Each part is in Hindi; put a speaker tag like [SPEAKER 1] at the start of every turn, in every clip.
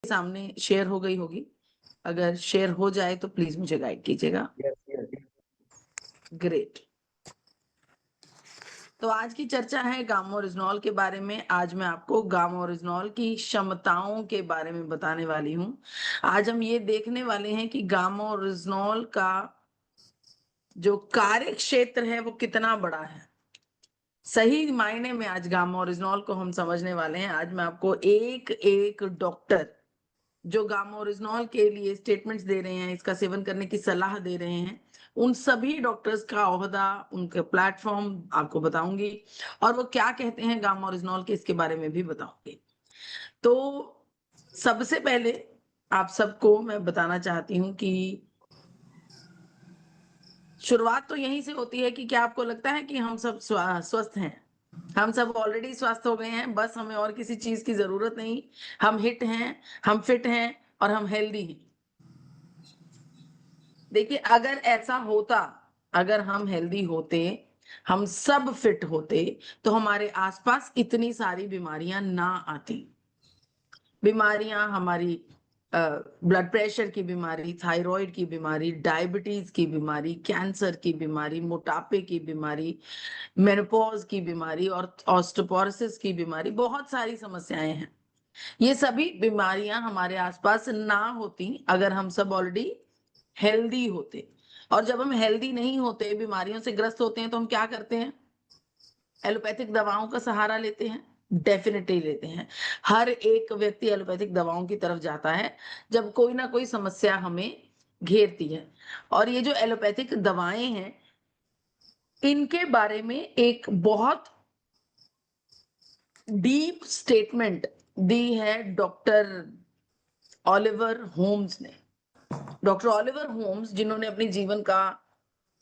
[SPEAKER 1] सामने शेयर हो गई होगी। अगर शेयर हो जाए तो प्लीज मुझे गाइड कीजिएगा। ग्रेट। तो आज की चर्चा है गामा ओरिजिनॉल के बारे में। आज मैं आपको गामा ओरिजिनॉल की क्षमताओं के बारे में बताने वाली हूं। आज हम ये देखने वाले हैं कि गामा ओरिजिनॉल का जो कार्य क्षेत्र है वो कितना बड़ा है। सही मायने में आज गामा ओरिजिनॉल को हम समझने वाले हैं। आज मैं आपको एक एक डॉक्टर जो गामा ओरिजिनॉल के लिए स्टेटमेंट्स दे रहे हैं, इसका सेवन करने की सलाह दे रहे हैं, उन सभी डॉक्टर्स का ओहदा, उनके प्लेटफॉर्म आपको बताऊंगी और वो क्या कहते हैं गामा ओरिजिनॉल के, इसके बारे में भी बताऊंगी। तो सबसे पहले आप सबको मैं बताना चाहती हूँ कि शुरुआत तो यहीं से होती है कि क्या आपको लगता है कि हम सब स्वस्थ हैं? हम सब ऑलरेडी स्वस्थ हो गए हैं, बस हमें और किसी चीज की जरूरत नहीं। हम हिट हैं, हम फिट हैं और हम हेल्दी हैं। देखिए, अगर ऐसा होता, अगर हम हेल्दी होते, हम सब फिट होते, तो हमारे आसपास इतनी सारी बीमारियां ना आती। बीमारियां हमारी ब्लड प्रेशर की बीमारी, थायराइड की बीमारी, डायबिटीज की बीमारी, कैंसर की बीमारी, मोटापे की बीमारी, मेनोपॉज की बीमारी और ऑस्टियोपोरोसिस की बीमारी, बहुत सारी समस्याएं हैं। ये सभी बीमारियां हमारे आसपास ना होती अगर हम सब ऑलरेडी हेल्दी होते। और जब हम हेल्दी नहीं होते, बीमारियों से ग्रस्त होते हैं, तो हम क्या करते हैं? एलोपैथिक दवाओं का सहारा लेते हैं। डेफिनेटली लेते हैं। हर एक व्यक्ति एलोपैथिक दवाओं की तरफ जाता है जब कोई ना कोई समस्या हमें घेरती है। और ये जो एलोपैथिक दवाएं हैं, इनके बारे में एक बहुत डीप स्टेटमेंट दी है डॉक्टर ऑलिवर होम्स ने। डॉक्टर ऑलिवर होम्स, जिन्होंने अपने जीवन का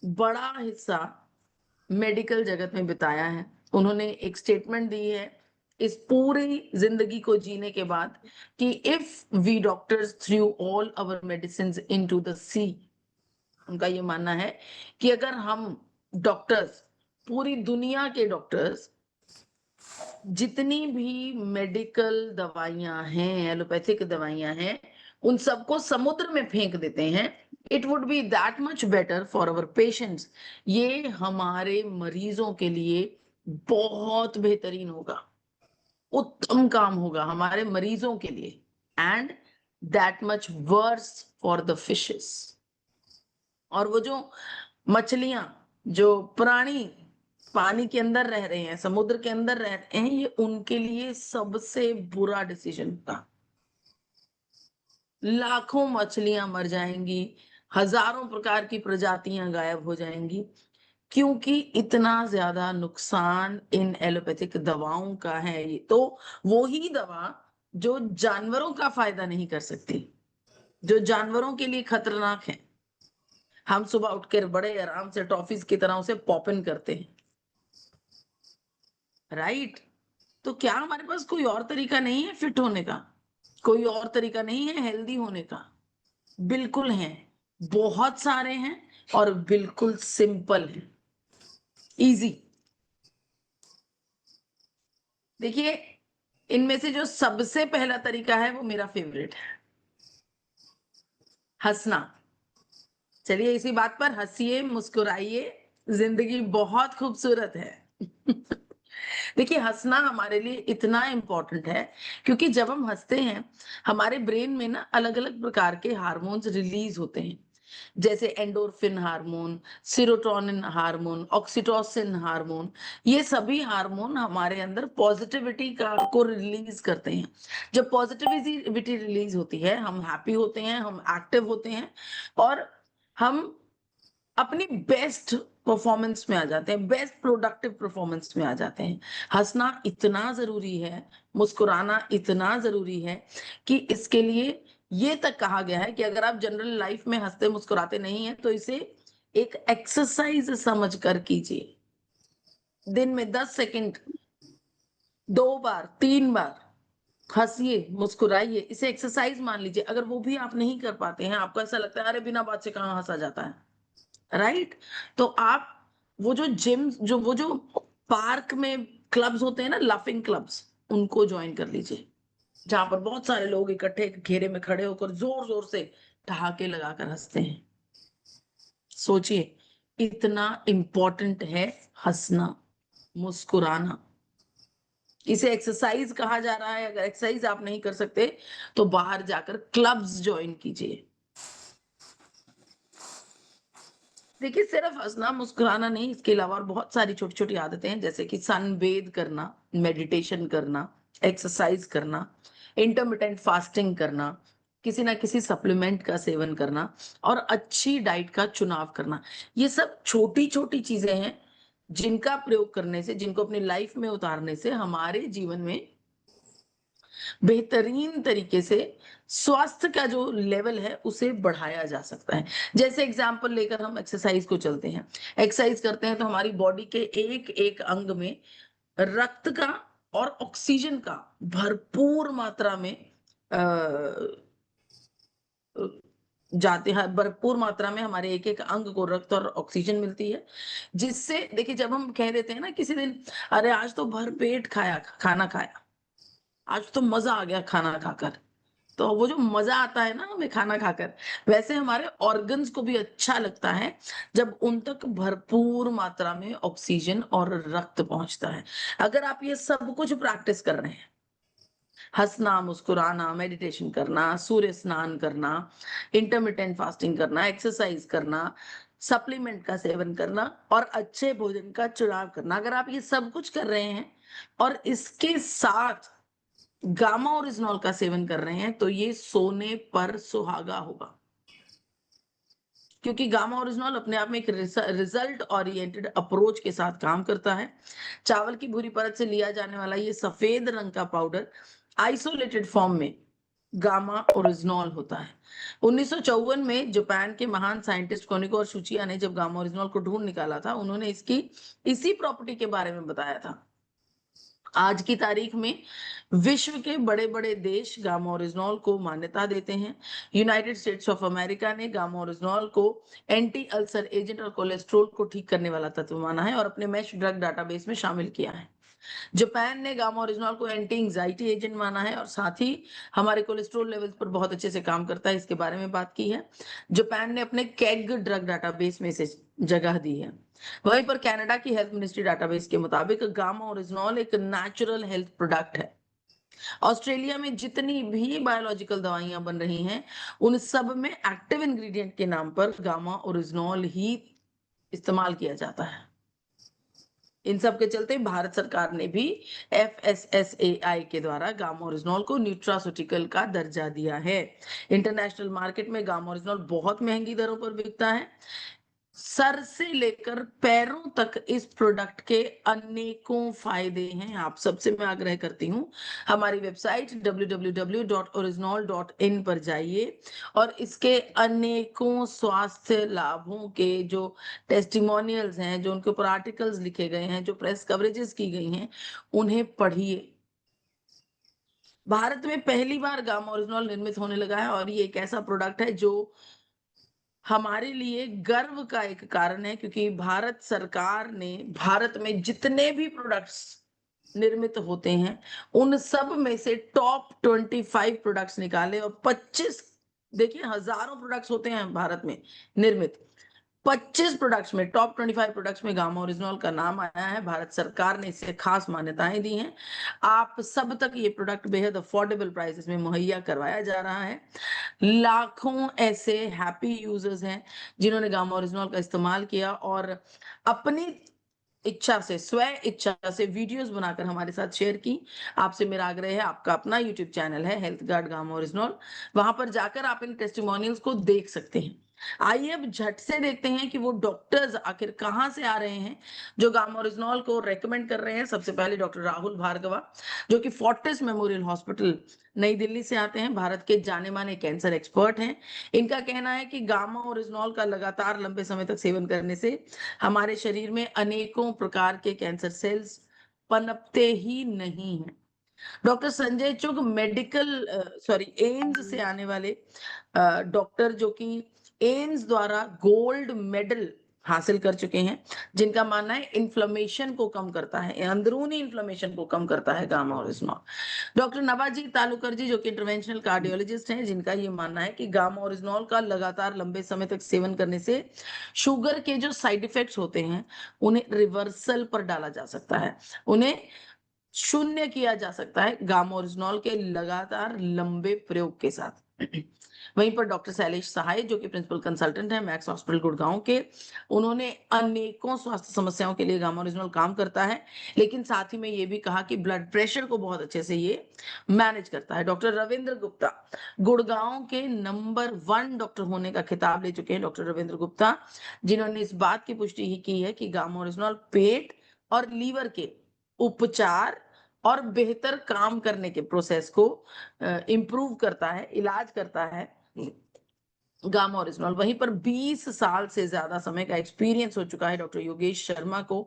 [SPEAKER 1] बड़ा हिस्सा मेडिकल जगत में बिताया है, उन्होंने एक स्टेटमेंट दी है इस पूरी जिंदगी को जीने के बाद कि if we doctors threw all our medicine into the sea, उनका ये मानना है कि अगर हम डॉक्टर्स, पूरी दुनिया के डॉक्टर्स, जितनी भी मेडिकल दवाइयां हैं, एलोपैथिक दवाइयां हैं, उन सबको समुद्र में फेंक देते हैं, it would be that much better for our patients. ये हमारे मरीजों के लिए बहुत बेहतरीन होगा, उत्तम काम होगा हमारे मरीजों के लिए, and that much worse for the fishes. और वो जो मछलियां, जो प्राणी पानी के अंदर रह रहे हैं, समुद्र के अंदर रह रहे हैं, ये उनके लिए सबसे बुरा डिसीजन था। लाखों मछलियां मर जाएंगी, हजारों प्रकार की प्रजातियां गायब हो जाएंगी, क्योंकि इतना ज्यादा नुकसान इन एलोपैथिक दवाओं का है। ये तो वो ही दवा जो जानवरों का फायदा नहीं कर सकती, जो जानवरों के लिए खतरनाक है, हम सुबह उठकर बड़े आराम से टॉफीज की तरह उसे पॉपिन करते हैं, राइट? तो क्या हमारे पास कोई और तरीका नहीं है फिट होने का? कोई और तरीका नहीं है हेल्दी होने का? बिल्कुल है, बहुत सारे हैं और बिल्कुल सिंपल है, इजी। देखिए, इनमें से जो सबसे पहला तरीका है वो मेरा फेवरेट है, हंसना। चलिए इसी बात पर हंसिए, मुस्कुराइए, जिंदगी बहुत खूबसूरत है। देखिए, हंसना हमारे लिए इतना इम्पोर्टेंट है क्योंकि जब हम हंसते हैं, हमारे ब्रेन में ना अलग अलग प्रकार के हार्मोन्स रिलीज होते हैं, जैसे endorphin hormone, serotonin hormone, oxytocin hormone. ये सभी हार्मोन हमारे अंदर पॉजिटिविटी का को रिलीज करते हैं। जब पॉजिटिविटी रिलीज होती है, हम हैप्पी होते हैं, हम एक्टिव होते हैं और हम अपनी बेस्ट परफॉर्मेंस में आ जाते हैं, बेस्ट प्रोडक्टिव परफॉर्मेंस में आ जाते हैं। हंसना इतना जरूरी है, मुस्कुराना इतना जरूरी है कि इसके लिए ये तक कहा गया है कि अगर आप जनरल लाइफ में हंसते मुस्कुराते नहीं हैं तो इसे एक एक्सरसाइज समझ कर कीजिए। दिन में 10 सेकंड, 2 बार, 3 बार हंसिए, मुस्कुराइए, इसे एक्सरसाइज मान लीजिए। अगर वो भी आप नहीं कर पाते हैं, आपको ऐसा लगता है अरे बिना बात से कहाँ हंसा जाता है, राइट? तो आप वो जो जिम, वो जो पार्क में क्लब्स होते हैं ना, लाफिंग क्लब्स, उनको ज्वाइन कर लीजिए। जहां पर बहुत सारे लोग इकट्ठे घेरे में खड़े होकर जोर जोर से ठहाके लगाकर हंसते हैं। सोचिए, इतना इम्पोर्टेंट है हंसना, मुस्कुराना। इसे एक्सरसाइज कहा जा रहा है। अगर एक्सरसाइज आप नहीं कर सकते तो बाहर जाकर क्लब्स ज्वाइन कीजिए। देखिए, सिर्फ हंसना मुस्कुराना नहीं, इसके अलावा और बहुत सारी छोटी छोटी आदतें हैं, जैसे कि सनबेद करना, मेडिटेशन करना, एक्सरसाइज करना, इंटरमिटेंट फास्टिंग करना, किसी ना किसी सप्लीमेंट का सेवन करना और अच्छी डाइट का चुनाव करना। ये सब छोटी छोटी चीजें हैं जिनका प्रयोग करने से, जिनको अपनी लाइफ में उतारने से हमारे जीवन में बेहतरीन तरीके से स्वास्थ्य का जो लेवल है उसे बढ़ाया जा सकता है। जैसे एग्जांपल लेकर हम एक्सरसाइज को चलते हैं। एक्सरसाइज करते हैं तो हमारी बॉडी के एक एक अंग में रक्त का और ऑक्सीजन का भरपूर मात्रा में अ, जाते हैं। भरपूर मात्रा में हमारे एक एक अंग को रक्त और ऑक्सीजन मिलती है, जिससे देखिए, जब हम कह देते हैं ना किसी दिन, अरे आज तो भर पेट खाना खाया, आज तो मजा आ गया खाना खाकर, तो वो जो मजा आता है ना हमें खाना खाकर, वैसे हमारे ऑर्गन्स को भी अच्छा लगता है जब उन तक भरपूर मात्रा में ऑक्सीजन और रक्त पहुंचता है। अगर आप ये सब कुछ प्रैक्टिस कर रहे हैं, हंसना, मुस्कुराना, मेडिटेशन करना, सूर्य स्नान करना, इंटरमिटेंट फास्टिंग करना, एक्सरसाइज करना, सप्लीमेंट का सेवन करना और अच्छे भोजन का चुनाव करना, अगर आप ये सब कुछ कर रहे हैं और इसके साथ गामा ओरिजिनॉल का सेवन कर रहे हैं, तो ये सोने पर सुहागा होगा। क्योंकि गामा ओरिजिनॉल अपने आप में एक रिजल्ट ओरिएंटेड अप्रोच के साथ काम करता है। चावल की भूरी परत से लिया जाने वाला ये सफेद रंग का पाउडर आइसोलेटेड फॉर्म में गामा ओरिजिनॉल होता है। 1954 में जापान के महान साइंटिस्ट कोनिको और शुचिया ने जब गामा ओरिजिनॉल को ढूंढ निकाला था, उन्होंने इसकी इसी प्रॉपर्टी के बारे में बताया था। आज की तारीख में विश्व के बड़े बड़े देश गामा ओरिजिनॉल को मान्यता देते हैं। यूनाइटेड स्टेट्स ऑफ अमेरिका ने गामा ओरिजिनॉल को एंटी अल्सर एजेंट और कोलेस्ट्रॉल को ठीक करने वाला तत्व माना है और अपने मैश ड्रग डाटाबेस में शामिल किया है। जापान ने गामा ओरिजिनॉल को एंटी एंजाइटी एजेंट माना है और साथ ही हमारे कोलेस्ट्रॉल लेवल्स पर बहुत अच्छे से काम करता है, इसके बारे में बात की है। जापान ने अपने कैग ड्रग डाटाबेस में इसे जगह दी है। वहीं पर कनाडा की हेल्थ मिनिस्ट्री डाटाबेस के मुताबिक गामा ओरिजिनॉल एक नेचुरल हेल्थ प्रोडक्ट है। ऑस्ट्रेलिया में जितनी भी बायोलॉजिकल दवाइयां बन रही हैं, उन सब में एक्टिव इंग्रेडिएंट के नाम पर गामा ओरिजिनॉल ही इस्तेमाल किया जाता है। इन सब के चलते भारत सरकार ने भी FSSAI के द्वारा गामा ओरिजिनॉल को न्यूट्रास्यूटिकल का दर्जा दिया है। इंटरनेशनल मार्केट में गामा ओरिजिनॉल बहुत महंगी दरों पर बिकता है। सर से लेकर पैरों तक इस प्रोडक्ट के अनेकों फायदे हैं। आप सबसे मैं आग्रह करती हूँ, हमारी वेबसाइट www.original.in पर जाइए और इसके अनेकों स्वास्थ्य लाभों के जो टेस्टिमोनियल्स हैं, जो उनके ऊपर आर्टिकल्स लिखे गए हैं, जो प्रेस कवरेजेस की गई हैं, उन्हें पढ़िए। भारत में पहली बार गामा ओरिजिनॉल निर्मित होने लगा है और ये एक ऐसा प्रोडक्ट है जो हमारे लिए गर्व का एक कारण है, क्योंकि भारत सरकार ने भारत में जितने भी प्रोडक्ट्स निर्मित होते हैं, उन सब में से टॉप 25 प्रोडक्ट्स निकाले और 25, देखिए हजारों प्रोडक्ट्स होते हैं भारत में निर्मित, 25 प्रोडक्ट्स में, टॉप 25 प्रोडक्ट्स में गामा ओरिजिनॉल का नाम आया है। भारत सरकार ने इसे खास मान्यताएं दी हैं। आप सब तक ये प्रोडक्ट बेहद अफोर्डेबल प्राइसेस में मुहैया करवाया जा रहा है। लाखों ऐसे हैप्पी यूजर्स हैं जिन्होंने गामा ओरिजिनॉल का इस्तेमाल किया और अपनी इच्छा से, स्व इच्छा से वीडियोस बनाकर हमारे साथ शेयर की। आपसे मेरा आग्रह है, आपका अपना यूट्यूब चैनल है हेल्थ गार्ड गामा ओरिजिनॉल, वहां पर जाकर आप इन टेस्टिमोनियल्स को देख सकते हैं। आइए अब झट से देखते हैं कि वो डॉक्टर्स आखिर कहाँ से आ रहे हैं जो गामा ओरिजिनॉल को रेकमेंड कर रहे हैं। सबसे पहले डॉक्टर राहुल भार्गवा, जो कि फोर्टिस मेमोरियल हॉस्पिटल नई दिल्ली से आते हैं, भारत के जाने माने कैंसर एक्सपर्ट हैं। इनका कहना है कि गामा ओरिजिनॉल का लगातार लंबे समय तक सेवन करने से हमारे शरीर में अनेकों प्रकार के कैंसर सेल्स पनपते ही नहीं हैं। डॉक्टर संजय चुग एम्स से आने वाले डॉक्टर, जो कि एम्स द्वारा गोल्ड मेडल हासिल कर चुके हैं, जिनका मानना है इन्फ्लेमेशन को कम करता है, अंदरूनी इन्फ्लेमेशन को कम करता है गामा ओरिजिनॉल। डॉक्टर नवाजी तालुकर जी जो कि इंटरवेंशनल कार्डियोलॉजिस्ट हैं, जिनका ये मानना है कि गामा ओरिजिनॉल का लगातार लंबे समय तक सेवन करने से शुगर के जो साइड इफेक्ट्स होते हैं उन्हें रिवर्सल पर डाला जा सकता है, उन्हें शून्य किया जा सकता है गामा ओरिजिनॉल के लगातार लंबे प्रयोग के साथ। वहीं पर डॉक्टर शैलेश सहाय जो कि प्रिंसिपल कंसल्टेंट है मैक्स हॉस्पिटल गुड़गांव के, उन्होंने अनेकों स्वास्थ्य समस्याओं के लिए गामा ओरिजिनॉल काम करता है, लेकिन साथ ही में ये भी कहा कि ब्लड प्रेशर को बहुत अच्छे से ये मैनेज करता है। डॉक्टर रविंद्र गुप्ता गुड़गांव के नंबर 1 डॉक्टर होने का खिताब ले चुके हैं, डॉक्टर रविंद्र गुप्ता, जिन्होंने इस बात की पुष्टि ही की है कि गामा ओरिजिनॉल पेट और लीवर के उपचार और बेहतर काम करने के प्रोसेस को इंप्रूव करता है, इलाज करता है गामा ओरिजिनॉल। वहीं पर 20 साल से ज्यादा समय का एक्सपीरियंस हो चुका है डॉक्टर योगेश शर्मा को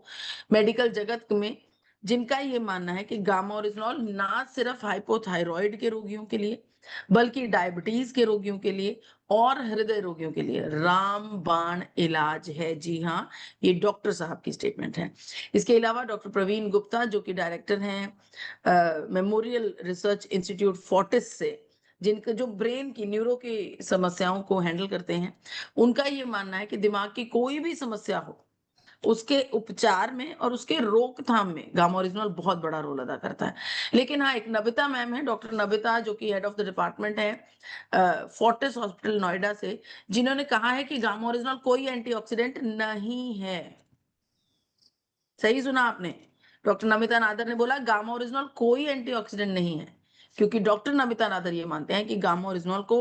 [SPEAKER 1] मेडिकल जगत में, जिनका ये मानना है कि गामा ओरिजिनॉल ना सिर्फ हाइपोथायराइड के रोगियों के लिए बल्कि डायबिटीज के रोगियों के लिए और हृदय रोगियों के लिए रामबाण इलाज है। जी हाँ, ये डॉक्टर साहब की स्टेटमेंट है। इसके अलावा डॉक्टर प्रवीण गुप्ता जो कि डायरेक्टर हैं मेमोरियल रिसर्च इंस्टीट्यूट फोर्टिस से, जिनका जो ब्रेन की न्यूरो की समस्याओं को हैंडल करते हैं, उनका ये मानना है कि दिमाग की कोई भी समस्या हो उसके उपचार में और उसके रोकथाम में गामा ओरिजिनॉल बहुत बड़ा रोल अदा करता है। लेकिन हाँ, एक नबिता मैम है, डॉक्टर नबिता जो कि हेड ऑफ द डिपार्टमेंट है फोर्टिस हॉस्पिटल नोएडा से, जिन्होंने कहा है कि गामा ओरिजिनॉल कोई एंटीऑक्सीडेंट नहीं है। सही सुना आपने, डॉक्टर नमिता नादर ने बोला गामा ओरिजिनॉल कोई एंटीऑक्सीडेंट नहीं है, क्योंकि डॉक्टर नमिता नादर ये मानते हैं कि गामा ओरिजिनॉल को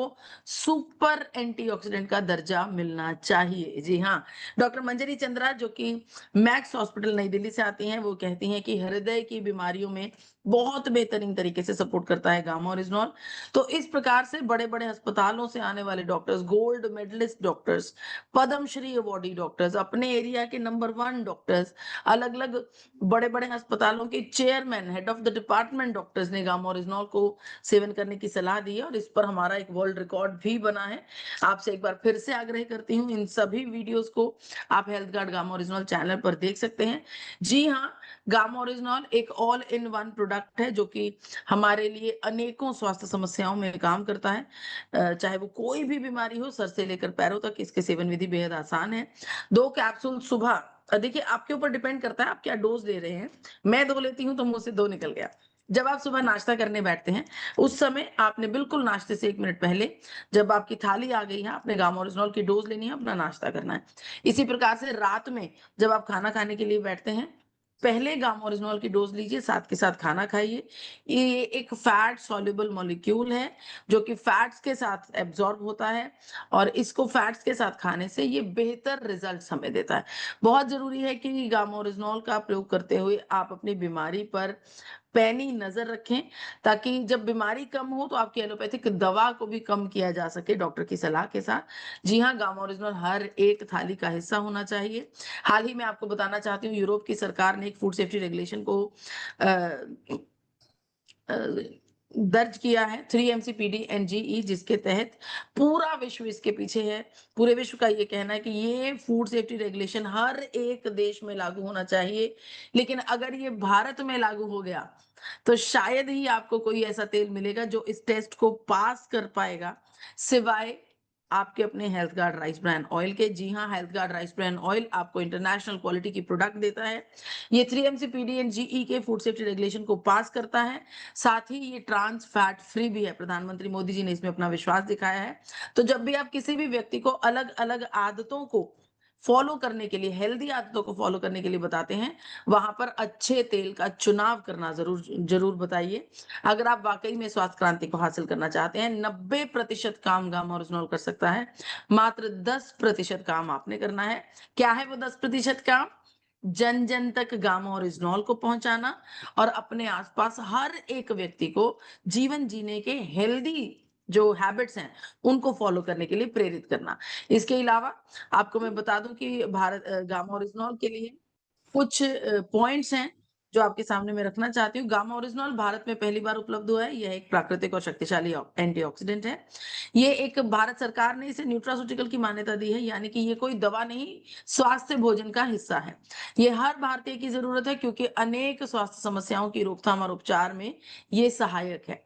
[SPEAKER 1] सुपर एंटीऑक्सीडेंट का दर्जा मिलना चाहिए। जी हाँ, डॉक्टर मंजरी चंद्रा जो कि मैक्स हॉस्पिटल नई दिल्ली से आती हैं, वो कहती हैं कि हृदय की बीमारियों में बहुत बेहतरीन तरीके से सपोर्ट करता है गामा ओरिजिनॉल। तो इस प्रकार से बड़े बड़े अस्पतालों से आने वाले doctors, gold medallist doctors, Padma Shri awardee doctors, अपने एरिया के नंबर 1 डॉक्टर्स, अलग अलग बड़े बड़े अस्पतालों के chairman, head of the department doctors ने गामा ओरिजिनॉल को सेवन करने की सलाह दी है, और इस पर हमारा एक वर्ल्ड रिकॉर्ड भी बना है। आपसे एक बार फिर से आग्रह करती हूँ, इन सभी वीडियोस को आप health guard gamma oryzanol channel पर देख सकते हैं। जी हाँ, गामा ओरिजिनॉल एक ऑल इन वन प्रोडक्ट है जो कि हमारे लिए अनेकों स्वास्थ्य समस्याओं में काम करता है, चाहे वो कोई भी बीमारी हो, सर से लेकर पैरों तक। इसके सेवन विधि बेहद आसान है। 2 कैप्सूल सुबह, देखिए आपके ऊपर डिपेंड करता है आप क्या डोज ले रहे हैं। मैं 2 लेती हूं तो मुझसे 2 निकल गया। जब आप सुबह नाश्ता करने बैठते हैं, उस समय आपने बिल्कुल नाश्ते से 1 मिनट पहले, जब आपकी थाली आ गई है, आपने गामा ओरिजिनॉल की डोज लेनी है, अपना नाश्ता करना है। इसी प्रकार से रात में जब आप खाना खाने के लिए बैठते हैं, पहले गामा ओरिजिनॉल की डोज लीजिए, साथ के साथ खाना खाइए। ये एक फैट सॉल्युबल मॉलिक्यूल है जो कि फैट्स के साथ एब्जॉर्ब होता है, और इसको फैट्स के साथ खाने से ये बेहतर रिजल्ट्स हमें देता है। बहुत जरूरी है कि गामा ओरिजिनॉल का प्रयोग करते हुए आप अपनी बीमारी पर पैनी नजर रखें, ताकि जब बीमारी कम हो तो आपकी एलोपैथिक दवा को भी कम किया जा सके डॉक्टर की सलाह के साथ। जी हाँ, गामा ओरिजिनॉल हर एक थाली का हिस्सा होना चाहिए। हाल ही में आपको बताना चाहती हूँ, यूरोप की सरकार ने एक फूड सेफ्टी रेगुलेशन को दर्ज किया है, 3 MCPD जिसके तहत पूरा विश्व इसके पीछे है। पूरे विश्व का ये कहना है कि ये फूड सेफ्टी रेगुलेशन हर एक देश में लागू होना चाहिए। लेकिन अगर ये भारत में लागू हो गया तो शायद ही आपको कोई ऐसा तेल मिलेगा जो इस टेस्ट को पास कर पाएगा, सिवाय आपके अपने health guard rice bran oil के। जी हाँ, health guard rice bran oil आपको इंटरनेशनल क्वालिटी की प्रोडक्ट देता है। ये 3 MCPD के फूड सेफ्टी रेगुलेशन को पास करता है, साथ ही ये ट्रांस फैट फ्री भी है। प्रधानमंत्री मोदी जी ने इसमें अपना विश्वास दिखाया है। तो जब भी आप किसी भी व्यक्ति को अलग अलग आदतों को फॉलो करने के लिए, हेल्दी आदतों को फॉलो करने के लिए बताते हैं, वहां पर अच्छे तेल का चुनाव करना जरूर जरूर बताइए। अगर आप वाकई में स्वास्थ्य क्रांति को हासिल करना चाहते हैं, 90% काम गामा ओरिजिनॉल कर सकता है, मात्र 10% काम आपने करना है। क्या है वो 10% काम? जन जन तक गामा ओरिजिनॉल को पहुंचाना और अपने आसपास हर एक व्यक्ति को जीवन जीने के हेल्दी जो हैबिट्स हैं उनको फॉलो करने के लिए प्रेरित करना। इसके अलावा आपको मैं बता दूं कि भारत गामा ओरिजिनॉल के लिए कुछ पॉइंट्स हैं जो आपके सामने मैं रखना चाहती हूँ। गामा ओरिजिनॉल भारत में पहली बार उपलब्ध हुआ है। यह एक प्राकृतिक और शक्तिशाली एंटीऑक्सीडेंट है। ये एक भारत सरकार ने इसे न्यूट्रास्यूटिकल की मान्यता दी है, यानी कि ये कोई दवा नहीं, स्वास्थ्य भोजन का हिस्सा है। ये हर भारतीय की जरूरत है क्योंकि अनेक स्वास्थ्य समस्याओं की रोकथाम और उपचार में ये सहायक है।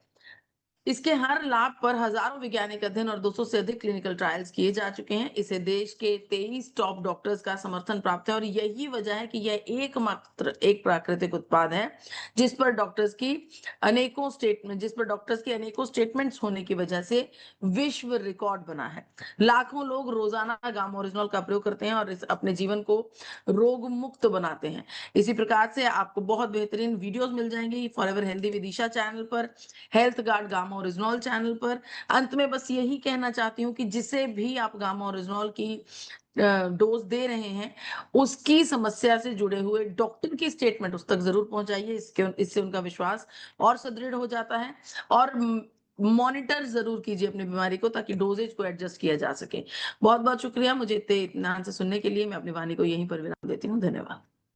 [SPEAKER 1] इसके हर लाभ पर हजारों वैज्ञानिक अध्ययन और 200 से अधिक क्लिनिकल ट्रायल्स किए जा चुके हैं। इसे देश के 23 टॉप डॉक्टर्स का समर्थन प्राप्त है और यही वजह है कि यह एकमात्र एक प्राकृतिक उत्पाद है जिस पर डॉक्टर्स की अनेकों स्टेटमेंट्स होने की वजह से विश्व रिकॉर्ड बना है। लाखों लोग रोजाना गामा ओरिजिनॉल का प्रयोग करते हैं और अपने जीवन को रोग मुक्त बनाते हैं। इसी प्रकार से आपको बहुत बेहतरीन वीडियोस मिल जाएंगी फॉरएवर हेल्दी विदिशा चैनल पर, health guard gamma oryzanol channel पर। अंत में बस यही कहना चाहती हूँ कि जिसे भी आप गामा ओरिजिनॉल की डोज दे रहे हैं, उसकी समस्या से जुड़े हुए डॉक्टर की स्टेटमेंट उस तक जरूर पहुंचाइए। इससे उनका विश्वास और सुदृढ़ हो जाता है। और मॉनिटर जरूर कीजिए अपनी बीमारी को ताकि डोजेज को एडजस्ट किया जा सके। बहुत बहुत शुक्रिया मुझे इतने इत्मीनान से सुनने के लिए। मैं अपनी वाणी को यहीं पर विराम देती हूँ। धन्यवाद।